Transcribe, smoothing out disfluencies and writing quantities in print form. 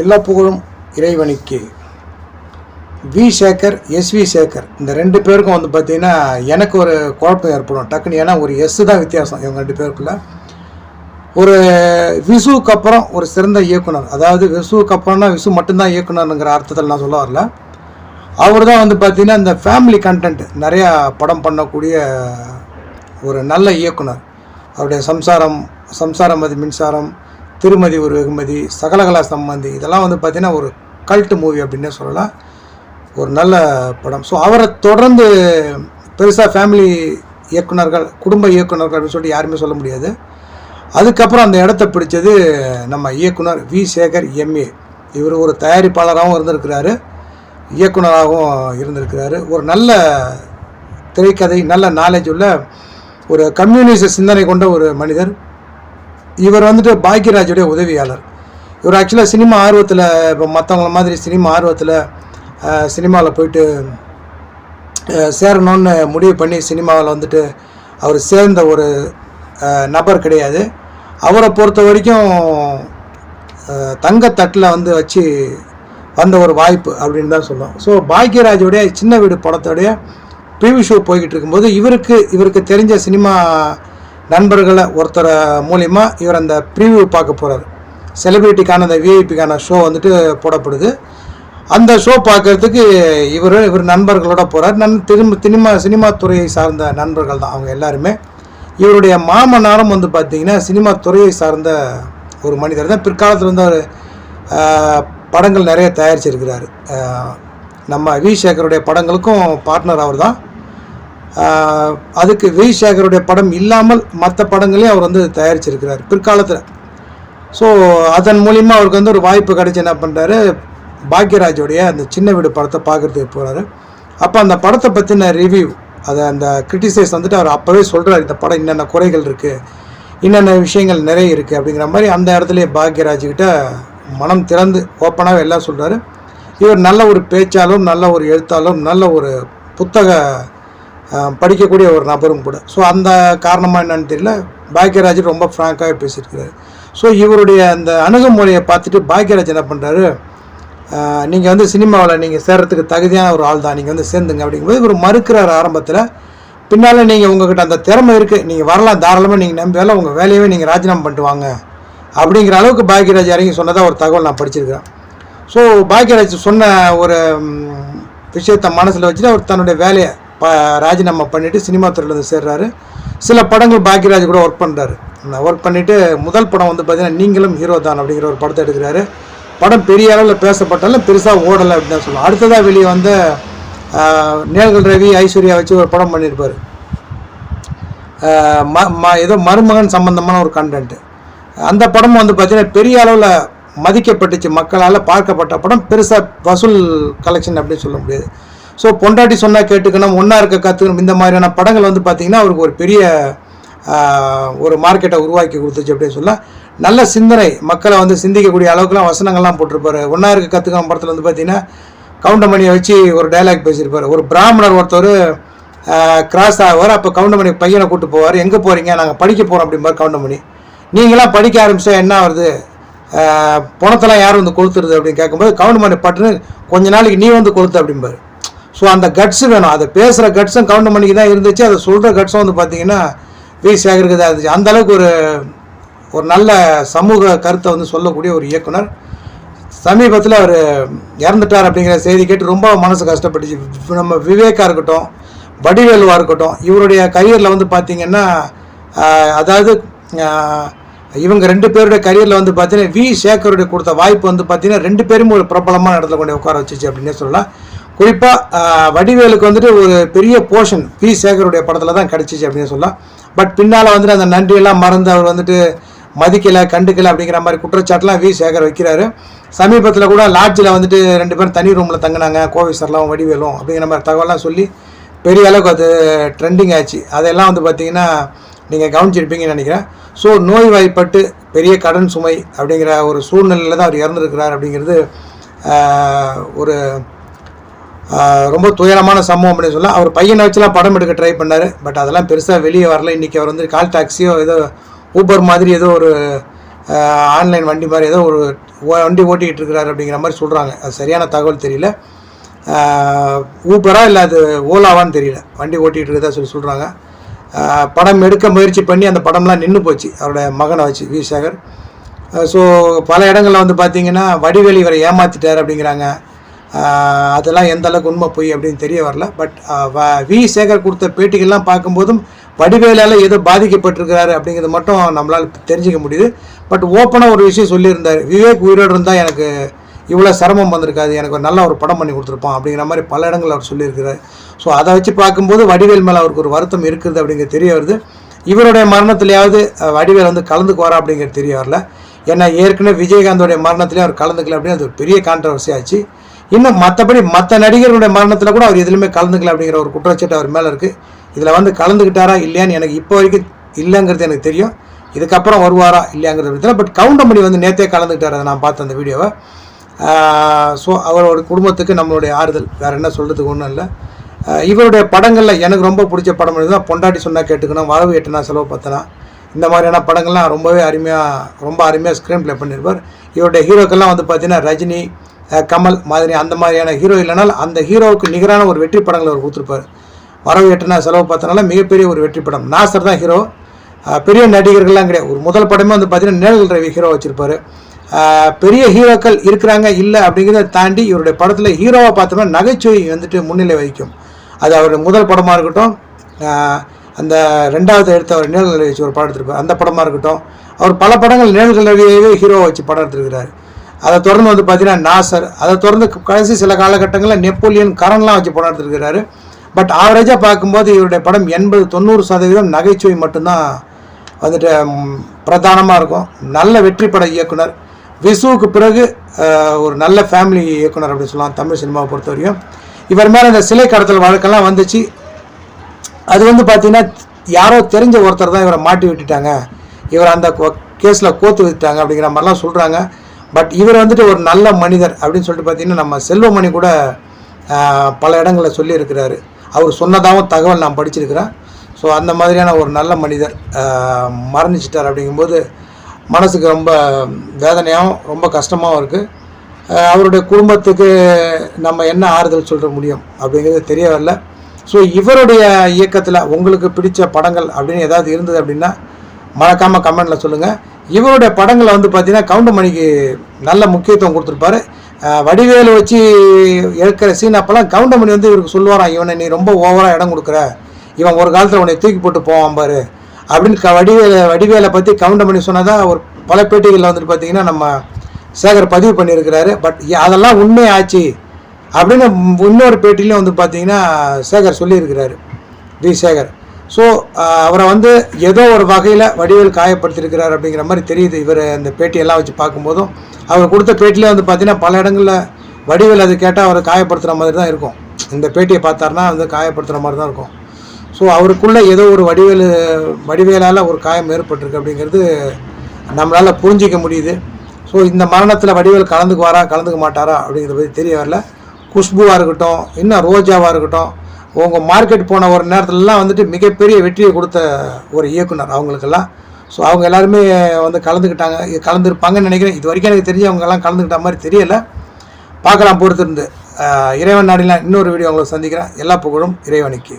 எல்லா புகழும் இறைவனுக்கு. வி சேகர், எஸ்வி சேகர், இந்த ரெண்டு பேருக்கும் வந்து பார்த்திங்கன்னா எனக்கு ஒரு குழப்பம் ஏற்படும் டக்குன்னு. ஏன்னா ஒரு எஸ் தான் வித்தியாசம் இவங்க ரெண்டு பேருக்குள்ள. ஒரு விசுவுக்கு அப்புறம் ஒரு சிறந்த இயக்குனர், அதாவது விசுவுக்கு அப்புறம்னா விசு மட்டும்தான் இயக்குனருங்கிற அர்த்தத்தில் நான் சொல்ல வரல. அவர் தான் வந்து பார்த்திங்கன்னா இந்த ஃபேமிலி கண்டென்ட் நிறையா படம் பண்ணக்கூடிய ஒரு நல்ல இயக்குனர். அவருடைய சம்சாரம் அது மின்சாரம், திருமதி ஒரு வெகுமதி, சகலகலா சம்பந்தி, இதெல்லாம் வந்து பார்த்திங்கன்னா ஒரு கல்ட் மூவி அப்படின்னே சொல்லலாம். ஒரு நல்ல படம். ஸோ அவரை தொடர்ந்து பெருசாக ஃபேமிலி இயக்குனர்கள், குடும்ப இயக்குனர்கள் அப்படின்னு சொல்லிட்டு யாருமே சொல்ல முடியாது. அதுக்கப்புறம் அந்த இடத்த பிடிச்சது நம்ம இயக்குனர் வி சேகர் எம்ஏ. இவர் ஒரு தயாரிப்பாளராகவும் இருந்திருக்கிறாரு, இயக்குனராகவும் இருந்திருக்கிறாரு. ஒரு நல்ல திரைக்கதை, நல்ல நாலேஜ் உள்ள ஒரு கம்யூனிச சிந்தனை கொண்ட ஒரு மனிதர். இவர் வந்துட்டு பாக்யராஜுடைய உதவியாளர். இவர் ஆக்சுவலாக சினிமா ஆர்வத்தில், இப்போ மற்றவங்கள மாதிரி சினிமா ஆர்வத்தில் சினிமாவில் போயிட்டு சேரணும்னு முடிவு பண்ணி சினிமாவில் வந்துட்டு அவர் சேர்ந்த ஒரு நபர் கிடையாது. அவரை பொறுத்த வரைக்கும் தங்கத்தட்டில் வந்து வச்சு வந்த ஒரு வாய்ப்பு அப்படின்னு தான் சொல்லுவோம். ஸோ பாக்யராஜுடைய சின்ன வீடு படத்தோடைய ப்ரீவியூ ஷோ போய்கிட்டு இருக்கும்போது இவருக்கு தெரிஞ்ச சினிமா நண்பர்களை ஒருத்தர் மூலிமா இவர் அந்த ப்ரீவியூ பார்க்க போகிறார். செலிபிரிட்டிக்கான அந்த விஐபிக்கான ஷோ வந்துட்டு போடப்படுது. அந்த ஷோ பார்க்கறதுக்கு இவர் நண்பர்களோட போகிறார். சினிமா துறையை சார்ந்த நண்பர்கள் தான் அவங்க எல்லாருமே. இவருடைய மாமனாரும் வந்து பார்த்திங்கன்னா சினிமா துறையை சார்ந்த ஒரு மனிதர் தான். பிற்காலத்தில் வந்து அவர் படங்கள் நிறைய தயாரிச்சிருக்கிறார். நம்ம வி சேகருடைய படங்களுக்கும் பார்ட்னர் அவர் தான். அதுக்கு வி சேகருடைய படம் இல்லாமல் மற்ற படங்களையும் அவர் வந்து தயாரிச்சிருக்கிறார் பிற்காலத்தில். ஸோ அதன் மூலிமா அவருக்கு வந்து ஒரு வாய்ப்பு கிடைச்சி என்ன பண்ணுறாரு, பாக்யராஜோடைய அந்த சின்ன வீடு படத்தை பார்க்குறதுக்கு போகிறாரு. அப்போ அந்த படத்தை பற்றின ரிவ்யூ, அதை அந்த கிரிட்டிசைஸ் வந்துட்டு அவர் அப்போவே சொல்கிறார், இந்த படம் என்னென்ன குறைகள் இருக்குது, என்னென்ன விஷயங்கள் நிறைய இருக்குது அப்படிங்கிற மாதிரி. அந்த இடத்துலையே பாக்யராஜ்கிட்ட மனம் திறந்து ஓப்பனாக எல்லாம் சொல்கிறாரு. இவர் நல்ல ஒரு பேச்சாளரும், நல்ல ஒரு எழுத்தாளரும், நல்ல ஒரு புத்தக படிக்கக்கூடிய ஒரு நபரும் கூட. ஸோ அந்த காரணமாக என்னன்னு தெரியல, பாக்யராஜ் ரொம்ப ஃப்ராங்காகவே பேசியிருக்கிறாரு. ஸோ இவருடைய அந்த அணுகுமுறையை பார்த்துட்டு பாக்யராஜ் என்ன பண்ணுறாரு, நீங்கள் வந்து சினிமாவில் நீங்கள் சேர்கிறதுக்கு தகுதியான ஒரு ஆள் தான், நீங்கள் வந்து சேர்ந்துங்க அப்படிங்கும்போது இவர் மறுக்கிறார் ஆரம்பத்தில். பின்னால் நீங்கள் உங்கள்கிட்ட அந்த திறமை இருக்குது, நீங்கள் வரலாம் தாராளமாக, நீங்கள் நம்பி வேலை உங்கள் வேலையவே நீங்கள் ராஜினாமா பண்ணிட்டு வாங்க அப்படிங்கிற அளவுக்கு பாக்யராஜ் இறங்கி சொன்னதாக ஒரு தகவல் நான் படிச்சிருக்கிறேன். ஸோ பாக்யராஜ் சொன்ன ஒரு விஷயத்தை மனசில் வச்சுட்டு அவர் தன்னுடைய வேலையை ராஜினாமா பண்ணிவிட்டு சினிமா துறையில் வந்து சேர்றாரு. சில படங்கள் பாக்யராஜ் கூட ஒர்க் பண்ணுறாரு. ஒர்க் பண்ணிவிட்டு முதல் படம் வந்து பார்த்திங்கன்னா நீங்களும் ஹீரோ தான் அப்படிங்கிற ஒரு படத்தை எடுக்கிறாரு. படம் பெரிய அளவில் பேசப்பட்டாலும் பெருசாக ஓடலை அப்படின்னு தான் சொல்லுவோம். அடுத்ததாக வெளியே வந்து நேல்கள் ரவி, ஐஸ்வர்யா வச்சு ஒரு படம் பண்ணியிருப்பார். ஏதோ மருமகன் சம்பந்தமான ஒரு கண்டென்ட்டு. அந்த படம் வந்து பார்த்திங்கன்னா பெரிய அளவில் மதிக்கப்பட்டுச்சு, மக்களால் பார்க்கப்பட்ட படம். பெருசாக வசூல் கலெக்ஷன் அப்படின்னு சொல்ல முடியாது. ஸோ பொண்டாட்டி சொன்னால் கேட்டுக்கணும், ஒன்றா இருக்க கற்றுக்கணும், இந்த மாதிரியான படங்கள் வந்து பார்த்திங்கன்னா அவருக்கு ஒரு பெரிய ஒரு மார்க்கெட்டை உருவாக்கி கொடுத்துச்சு அப்படின்னு சொல்லலாம். நல்ல சிந்தனை, மக்களை வந்து சிந்திக்கக்கூடிய அளவுக்குலாம் வசனங்கள்லாம் போட்டிருப்பார். ஒன்றா இருக்க கற்றுக்கணும் படத்தில் வந்து பார்த்திங்கன்னா கவுண்டமணியை வச்சு ஒரு டைலாக் பேசியிருப்பார். ஒரு பிராமணர் ஒருத்தர் கிராஸ் ஆவார். அப்போ கவுண்டமணி பையனை கூப்பிட்டு போவார். எங்கே போகிறீங்க, நாங்கள் படிக்க போகிறோம் அப்படிம்பார் கவுண்டமணி. நீங்களாம் படிக்க ஆரம்பிச்சா என்ன வருது, பணத்தெல்லாம் யாரும் வந்து கொளுத்துறது அப்படின்னு கேட்கும்போது கவுண்டமணி பட்டுன்னு கொஞ்ச நாளைக்கு நீ வந்து கொளுத்து அப்படிம்பார். ஸோ அந்த கட்ஸு வேணும், அதை பேசுகிற கட்ஸும் கவுண்டமணிக்கு தான் இருந்துச்சு, அதை சொல்கிற கட்ஸும் வந்து பார்த்திங்கன்னா வி சேகருக்கு தான் இருந்துச்சு. அந்தளவுக்கு ஒரு நல்ல சமூக கருத்தை வந்து சொல்லக்கூடிய ஒரு இயக்குனர். சமீபத்தில் அவர் இறந்துட்டார் அப்படிங்கிற செய்தி கேட்டு ரொம்ப மனசு கஷ்டப்பட்டுச்சு. நம்ம விவேக்காக இருக்கட்டும், வடிவேலுவாக இருக்கட்டும், இவருடைய கரியரில் வந்து பார்த்திங்கன்னா அதாவது இவங்க ரெண்டு பேருடைய கரியரில் வந்து பார்த்தீங்கன்னா வி சேகருடைய கொடுத்த வாய்ப்பு வந்து பார்த்திங்கன்னா ரெண்டு பேரும் ஒரு பிரபலமான இடத்துல கொண்டு உட்கார வச்சிச்சு அப்படின்னே சொல்லலாம். குறிப்பாக வடிவேலுக்கு வந்துட்டு ஒரு பெரிய போர்ஷன் வி சேகருடைய படத்தில் தான் கிடச்சிச்சு அப்படின்னு சொல்லலாம். பட் பின்னால் வந்துட்டு அந்த நன்றியெல்லாம் மறந்து அவர் வந்துட்டு மதிக்கலை, கண்டுக்கலை அப்படிங்கிற மாதிரி குற்றச்சாட்டுலாம் வி சேகர் வைக்கிறாரு. சமீபத்தில் கூட லாட்ஜில் வந்துட்டு ரெண்டு பேரும் தனி ரூமில் தங்கினாங்க, கோவை சரலாம் வடிவேலும் அப்படிங்கிற மாதிரி தகவலாம் சொல்லி பெரிய அளவுக்கு அது ட்ரெண்டிங் ஆச்சு. அதெல்லாம் வந்து பார்த்திங்கன்னா நீங்கள் கவனிச்சிருப்பீங்கன்னு நினைக்கிறேன். ஸோ நோய்வாய்ப்பட்டு பெரிய கடன் சுமை அப்படிங்கிற ஒரு சூழ்நிலையில் தான் அவர் இறந்துருக்கிறார் அப்படிங்கிறது ஒரு ரொம்ப துயரமான சம்பவம் அப்படின்னு சொல்லலாம். அவர் பையனை வச்சுலாம் படம் எடுக்க ட்ரை பண்ணார். பட் அதெல்லாம் பெருசாக வெளியே வரல. இன்றைக்கி அவர் வந்து கால் டாக்ஸியோ ஏதோ ஊபர் மாதிரி ஏதோ ஒரு ஆன்லைன் வண்டி மாதிரி ஏதோ ஒரு வண்டி ஓட்டிக்கிட்டு இருக்கிறாரு அப்படிங்கிற மாதிரி சொல்கிறாங்க. அது சரியான தகவல் தெரியல. ஊபரா இல்லை அது ஓலாவான்னு தெரியல, வண்டி ஓட்டிகிட்டு இருக்கிறதா சொல்கிறாங்க. படம் எடுக்க முயற்சி பண்ணி அந்த படம்லாம் நின்று போச்சு அவருடைய மகனை வச்சு, வி சேகர். ஸோ பல இடங்களில் வந்து பார்த்திங்கன்னா வடிவேலு இவரை ஏமாற்றிட்டார் அப்படிங்கிறாங்க. அதெல்லாம் எந்த அளவுக்கு உண்மை போய் அப்படின்னு தெரிய வரல. பட் வி சேகர் கொடுத்த பேட்டிகள்லாம் பார்க்கும்போதும் வடிவேலால் ஏதோ பாதிக்கப்பட்டிருக்கிறாரு அப்படிங்கிறது மட்டும் நம்மளால் தெரிஞ்சிக்க முடியுது. பட் ஓப்பனாக ஒரு விஷயம் சொல்லியிருந்தார், விவேக் உயிரோடு இருந்தால் எனக்கு இவ்வளோ சிரமம் வந்திருக்காது, எனக்கு ஒரு நல்ல ஒரு படம் பண்ணி கொடுத்துருப்பான் அப்படிங்கிற மாதிரி பல இடங்கள் அவர் சொல்லியிருக்கிறார். ஸோ அதை வச்சு பார்க்கும்போது வடிவேல் மேலே அவருக்கு ஒரு வருத்தம் இருக்குது அப்படிங்கிறது தெரிய வருது. இவருடைய மரணத்துலையாவது வடிவேல் வந்து கலந்துக்குவாரா அப்படிங்கிறது தெரிய வரல. ஏன்னா ஏற்கனவே விஜயகாந்தோடைய மரணத்திலே அவர் கலந்துக்கல அப்படின்னு அது ஒரு பெரிய கான்ட்ரவர்சி ஆச்சு. இன்னும் மற்றபடி மற்ற நடிகர்களுடைய மரணத்தில் கூட அவர் எதுலையுமே கலந்துக்கல அப்படிங்கிற ஒரு குற்றச்சாட்டு அவர் மேலே இருக்குது. இதில் வந்து கலந்துக்கிட்டாரா இல்லையான்னு எனக்கு இப்போ வரைக்கும் இல்லைங்கிறது எனக்கு தெரியும். இதுக்கப்புறம் வருவாரா இல்லையாங்கிறது தெரியல. பட் கவுண்டமணி வந்து நேற்றே கலந்துக்கிட்டார், அதை நான் பார்த்தேன் அந்த வீடியோவை. ஸோ அவரோட குடும்பத்துக்கு நம்மளுடைய ஆறுதல், வேறு என்ன சொல்கிறதுக்கு ஒன்றும் இல்லை. இவருடைய படங்களில் எனக்கு ரொம்ப பிடிச்ச படம் தான் பொண்டாட்டி சொன்னால் கேட்டுக்கணும், வரவு எட்டுனா செலவு பத்தனா, இந்த மாதிரியான படங்கள்லாம் ரொம்ப அருமையாக ஸ்க்ரீன் ப்ளே பண்ணியிருப்பார். இவருடைய ஹீரோக்கெல்லாம் வந்து பார்த்திங்கன்னா ரஜினி, கமல் மாதிரி அந்த மாதிரியான ஹீரோ இல்லைனால் அந்த ஹீரோவுக்கு நிகரான ஒரு வெற்றி படங்கள் அவர் கொடுத்துருப்பார். வரவு எட்டுனா செலவு பார்த்தனால மிகப்பெரிய ஒரு வெற்றி படம். நாசர் தான் ஹீரோ, பெரிய நடிகர்கள்லாம் கிடையாது. ஒரு முதல் படமே வந்து பார்த்திங்கன்னா நிழல் ரவி ஹீரோ வச்சுருப்பார். பெரிய ஹீரோக்கள் இருக்கிறாங்க இல்லை அப்படிங்கிறத தாண்டி இவருடைய படத்தில் ஹீரோவை பார்த்தோம்னா நகைச்சுவை வந்துட்டு முன்னிலை வகிக்கும். அது அவருடைய முதல் படமாக இருக்கட்டும், அந்த ரெண்டாவது எடுத்து அவர் நிழல் ரவி வச்சு ஒரு படம் எடுத்திருப்பார், அந்த படமாக இருக்கட்டும். அவர் பல படங்கள் நிழல் ரவியவே ஹீரோவை வச்சு படம் எடுத்துருக்கிறார். அதை தொடர்ந்து வந்து பார்த்தீங்கன்னா நாசர், அதை தொடர்ந்து கடைசி சில காலகட்டங்களில் நெப்போலியன், கரன்லாம் வச்சு படம் எடுத்துருக்கிறாரு. பட் ஆவரேஜாக பார்க்கும்போது இவருடைய படம் 80-90% நகைச்சுவை மட்டும்தான் வந்துட்டு பிரதானமாக இருக்கும். நல்ல வெற்றி பட இயக்குனர், விசுவுக்கு பிறகு ஒரு நல்ல ஃபேமிலி இயக்குனர் அப்படின்னு சொல்லலாம் தமிழ் சினிமாவை பொறுத்த வரையும். இவர் மேலே இந்த சிலை கடத்தல் வழக்கெல்லாம் வந்துச்சு. அது வந்து பார்த்திங்கன்னா யாரோ தெரிஞ்ச ஒருத்தர் தான் இவரை மாட்டி விட்டுட்டாங்க, இவர் அந்த கேஸில் கோத்து விட்டுட்டாங்க அப்படிங்கிற மாதிரிலாம் சொல்கிறாங்க. பட் இவர் வந்துட்டு ஒரு நல்ல மனிதர் அப்படின்னு சொல்லிட்டு பார்த்திங்கன்னா நம்ம செல்வமணி கூட பல இடங்களில் சொல்லியிருக்கிறாரு. அவர் சொன்னதாகவும் தகவல் நான் படிச்சிருக்கிறேன். ஸோ அந்த மாதிரியான ஒரு நல்ல மனிதர் மரணிச்சிட்டார் அப்படிங்கும்போது மனசுக்கு ரொம்ப வேதனையாகவும் ரொம்ப கஷ்டமாகவும் இருக்குது. அவருடைய குடும்பத்துக்கு நம்ம என்ன ஆறுதல் சொல்ல முடியும் அப்படிங்கிறது தெரிய வரல. ஸோ இவருடைய இயக்கத்தில் உங்களுக்கு பிடிச்ச படங்கள் அப்படின்னு ஏதாவது இருந்தது அப்படின்னா மறக்காமல் கமெண்டில் சொல்லுங்கள். இவருடைய படங்களை வந்து பார்த்திங்கன்னா கவுண்டமணிக்கு நல்ல முக்கியத்துவம் கொடுத்துருப்பாரு. வடிவேலு வச்சு எடுக்கிற சீன் அப்போல்லாம் கவுண்டமணி வந்து இவருக்கு சொல்லுவாராம், இவனை நீ ரொம்ப ஓவராக இடம் கொடுக்குற, இவன் ஒரு காலத்தில் உன்னை தூக்கி போட்டு போவான் பாரு அப்படின்னு வடிவேலை பற்றி கவுண்டமணி சொன்னதாக ஒரு பல பேட்டிகளில் வந்துட்டு பார்த்திங்கன்னா நம்ம சேகர் பதிவு பண்ணியிருக்கிறாரு. பட் அதெல்லாம் உண்மை ஆச்சு அப்படின்னு இன்னொரு பேட்டிலையும் வந்து பார்த்திங்கன்னா சேகர் சொல்லியிருக்கிறாரு, வி சேகர். ஸோ அவரை வந்து ஏதோ ஒரு வகையில் வடிவேல் காயப்படுத்தியிருக்கிறார் அப்படிங்கிற மாதிரி தெரியுது. இவர் அந்த பேட்டியெல்லாம் வச்சு பார்க்கும்போதும் அவர் கொடுத்த பேட்டிலே வந்து பார்த்திங்கன்னா பல இடங்களில் வடிவேல் அது கேட்டால் அவரை காயப்படுத்துகிற மாதிரி தான் இருக்கும். இந்த பேட்டியை பார்த்தாருன்னா வந்து காயப்படுத்துகிற மாதிரி தான் இருக்கும். ஸோ அவருக்குள்ளே ஏதோ ஒரு வடிவேலால் ஒரு காயம் ஏற்பட்டிருக்கு அப்படிங்கிறது நம்மளால் புரிஞ்சிக்க முடியுது. ஸோ இந்த மரணத்தில் வடிவேல் கலந்துக்குவாரா கலந்துக்க மாட்டாரா அப்படிங்கிறத பற்றி தெரிய வரல. குஷ்புவாக இருக்கட்டும், இன்னும் ரோஜாவாக இருக்கட்டும், உங்கள் மார்க்கெட் போன ஒரு நேரத்துலலாம் வந்துட்டு மிகப்பெரிய வெற்றியை கொடுத்த ஒரு இயக்குனர் அவங்களுக்கெல்லாம். ஸோ அவங்க எல்லாருமே வந்து கலந்துருப்பாங்கன்னு நினைக்கிறேன். இது வரைக்கும் எனக்கு தெரிஞ்சு அவங்கெல்லாம் கலந்துக்கிட்ட மாதிரி தெரியலை. பார்க்கலாம் பொறுத்திருந்து. இறைவன் நாடிலாம் இன்னொரு வீடியோ உங்களை சந்திக்கிறேன். எல்லா புகழும் இறைவனுக்கு.